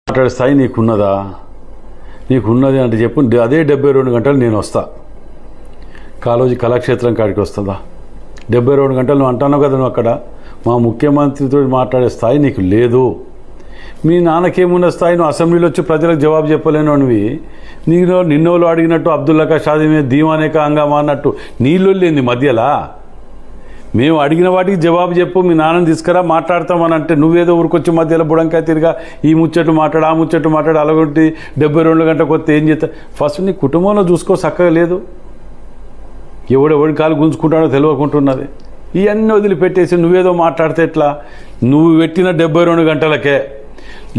మాట్లాడే స్థాయి నీకున్నదా? నీకున్నది అంటే చెప్పు. అదే 72 గంటలు నేను వస్తా. కాళోజీ కళాక్షేత్రం కాడికి వస్తుందా? 72 గంటలు నువ్వు అంటున్నావు కదా, నువ్వు అక్కడ మా ముఖ్యమంత్రితో మాట్లాడే స్థాయి నీకు లేదు. మీ నాన్నకేమున్న స్థాయి? నువ్వు అసెంబ్లీలో వచ్చి ప్రజలకు జవాబు చెప్పలేనివి. నిన్నోళ్ళు అడిగినట్టు అబ్దుల్లా షాదీ మీద దీవానేక హంగామా అన్నట్టు నీళ్ళు లేని మధ్యలా మేము అడిగిన వాటికి జవాబు చెప్పు, మీ నాన్నని తీసుకురా మాట్లాడతామని అంటే నువ్వేదో ఊరికొచ్చి మధ్యలో బుడంకాయ తిరిగా ఈ ముచ్చట్లు మాట్లాడు, ఆ ముచ్చట్లు మాట్లాడు, అలాగొట్టి 72 గంటలకు వస్తే ఏం చేస్తా? ఫస్ట్ నీ కుటుంబంలో చూసుకో, చక్కగా లేదు. ఎవడెవడి కాలు గుంజుకుంటాడో తెలియకుంటున్నది. ఇవన్నీ వదిలిపెట్టేసి నువ్వేదో మాట్లాడితే ఎట్లా? నువ్వు పెట్టిన 72 గంటలకే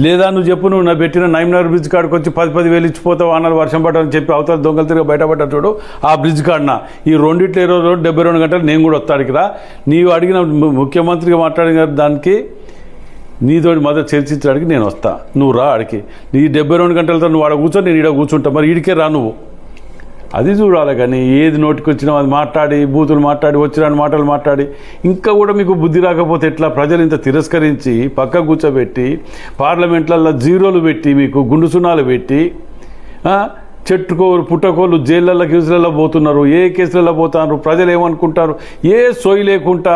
లేదా నువ్వు చెప్పు, నువ్వు నా పెట్టిన నైమ్నగర్ బ్రిడ్జ్ కాడికి వచ్చి 10,000 ఇచ్చిపోతావు అన్నారు, వర్షం పడ్డని చెప్పి అవతల దొంగలు తిరిగి బయటపడ్డా చూడు, ఆ బ్రిడ్జ్ కాడిన ఈ రెండిట్లో 72 గంటలు నేను కూడా వస్తాడికి రా. నీవు అడిగిన ముఖ్యమంత్రిగా మాట్లాడిన దానికి నీతోటి మొదట చర్చించడానికి నేను వస్తా, నువ్వు రా అడికి. నీ 72 గంటలతో నువ్వు ఆడ కూర్చొని నేను ఈడ కూర్చుంటా, మరి ఈడికే రా నువ్వు. అది చూడాలి. కానీ ఏది నోటికి వచ్చినా అది మాట్లాడి, బూతులు మాట్లాడి, వచ్చిరాని మాటలు మాట్లాడి ఇంకా కూడా మీకు బుద్ధి రాకపోతే ఎట్లా? ప్రజలు ఇంత తిరస్కరించి పక్క కూర్చోబెట్టి పార్లమెంట్లలో జీరోలు పెట్టి మీకు గుండు సున్నాలు పెట్టి చెట్టుకోరు పుట్టకోళ్ళు జైళ్ళల్లో కేసులలో పోతున్నారు. ఏ కేసులలో పోతున్నారు? ప్రజలు ఏమనుకుంటారు? ఏ సోయి లేకుండా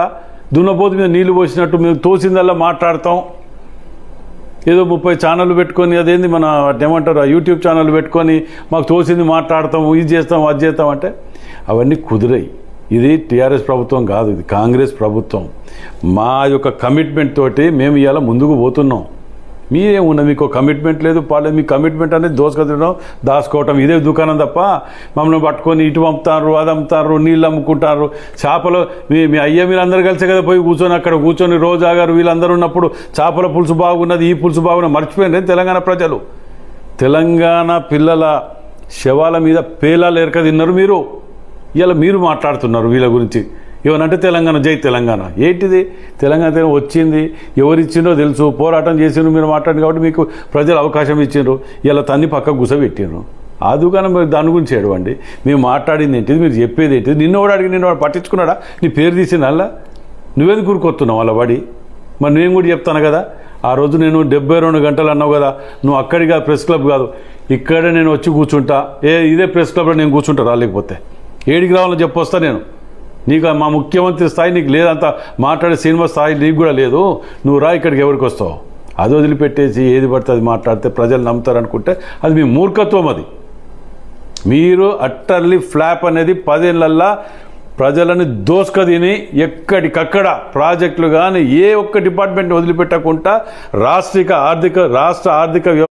దున్నపోతు మీద నీళ్లు పోసినట్టు మేము తోసిందల్లా మాట్లాడతాం. ఏదో 30 ఛానళ్ళు పెట్టుకొని, అదేంది మన ఏమంటారు, యూట్యూబ్ ఛానల్ పెట్టుకొని మాకు తోసింది మాట్లాడతాం, ఇది చేస్తాం, అది చేస్తాం అంటే అవన్నీ కుదిరాయి. ఇది టీఆర్ఎస్ ప్రభుత్వం కాదు, ఇది కాంగ్రెస్ ప్రభుత్వం. మా యొక్క కమిట్మెంట్ తోటి మేము ఇవాళ ముందుకు పోతున్నాం. మీరేమున్నా మీకు కమిట్మెంట్ లేదు, పాలేదు. మీ కమిట్మెంట్ అనేది దోసుకొచ్చడం, దాచుకోవటం, ఇదే దుకాణం తప్ప మమ్మల్ని పట్టుకొని ఇటు పంపుతారు, అది అమ్ముతారు, నీళ్ళు అమ్ముకుంటారు. చేపలు మీ అయ్య వీళ్ళందరూ కలిసే కదా పోయి కూర్చొని అక్కడ కూర్చొని రోజా గారు వీళ్ళందరూ ఉన్నప్పుడు చేపల పులుసు బాగున్నది, ఈ పులుసు బాగున్నది మర్చిపోయినారు తెలంగాణ ప్రజలు. తెలంగాణ పిల్లల శవాల మీద పేలాలు ఎరక తిన్నారు మీరు. ఇలా మీరు మాట్లాడుతున్నారు వీళ్ళ గురించి. ఏమనంటే తెలంగాణ, జై తెలంగాణ. ఏంటిది? తెలంగాణ వచ్చింది ఎవరిచ్చిందో తెలుసు, పోరాటం చేసిండ్రు, మీరు మాట్లాడింది కాబట్టి మీకు ప్రజలు అవకాశం ఇచ్చిండ్రు. ఇలా తన్ని పక్క గుసబెట్టిండ్రు. ఆ దుకాణం దాని గురించి ఏడవండి. మేము మాట్లాడింది ఏంటిది, మీరు చెప్పేది ఏంటిది? నిన్నోడు అడిగి నిన్నోడు పట్టించుకున్నాడా? నీ పేరు తీసింది అలా నువ్వేది కూరుకొస్తున్నావు అలా పడి. మరి నేను కూడా చెప్తాను కదా, ఆ రోజు నేను 72 గంటలు అన్నావు కదా, నువ్వు అక్కడిగా ప్రెస్ క్లబ్ కాదు ఇక్కడే నేను వచ్చి కూర్చుంటా. ఇదే ప్రెస్ క్లబ్లో నేను కూర్చుంటా, రాలేకపోతే ఏడికి రావాలని చెప్పొస్తా నేను. నీకు మా ముఖ్యమంత్రి స్థాయి నీకు లేదంత మాట్లాడే సినిమా స్థాయి నీకు కూడా లేదు. నువ్వు రా, ఇక్కడికి ఎవరికి వస్తావు? అది వదిలిపెట్టేసి ఏది పడితే అది మాట్లాడితే ప్రజలు నమ్ముతారనుకుంటే అది మీ మూర్ఖత్వం. అది మీరు అట్టర్లీ ఫ్లాప్ అనేది 10 ఏళ్ళల్లా ప్రజలని దోసుకదిని ఎక్కడికక్కడ ప్రాజెక్టులు కానీ ఏ ఒక్క డిపార్ట్మెంట్ వదిలిపెట్టకుండా రాష్ట్ర ఆర్థిక